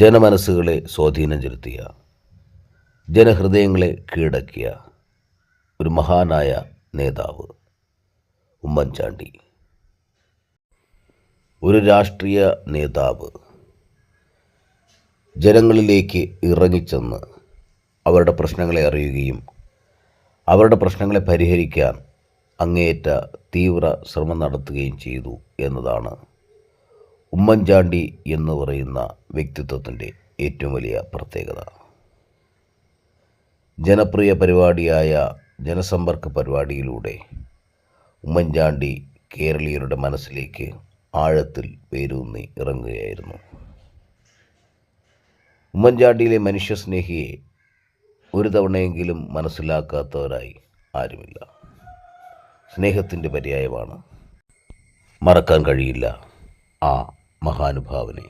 ജനമനസ്സുകളെ സ്വാധീനം ചെലുത്തിയ, ജനഹൃദയങ്ങളെ കീഴടക്കിയ ഒരു മഹാനായ നേതാവ് ഉമ്മൻചാണ്ടി. ഒരു രാഷ്ട്രീയ നേതാവ് ജനങ്ങളിലേക്ക് ഇറങ്ങിച്ചെന്ന് അവരുടെ പ്രശ്നങ്ങളെ അറിയുകയും അവരുടെ പ്രശ്നങ്ങളെ പരിഹരിക്കാൻ അങ്ങേയറ്റ തീവ്ര ശ്രമം നടത്തുകയും ചെയ്തു എന്നതാണ് ഉമ്മൻചാണ്ടി എന്ന് പറയുന്ന വ്യക്തിത്വത്തിൻ്റെ ഏറ്റവും വലിയ പ്രത്യേകത. ജനപ്രിയ പരിപാടിയായ ജനസമ്പർക്ക പരിപാടിയിലൂടെ ഉമ്മൻചാണ്ടി കേരളീയരുടെ മനസ്സിലേക്ക് ആഴത്തിൽ വേരൂന്നി ഇറങ്ങുകയായിരുന്നു. ഉമ്മൻചാണ്ടിയിലെ മനുഷ്യസ്നേഹിയെ ഒരു തവണയെങ്കിലും മനസ്സിലാക്കാത്തവരായി ആരുമില്ല. സ്നേഹത്തിൻ്റെ പര്യായമാണ്. മറക്കാൻ കഴിയില്ല ആ മഹാനുഭാവനെ.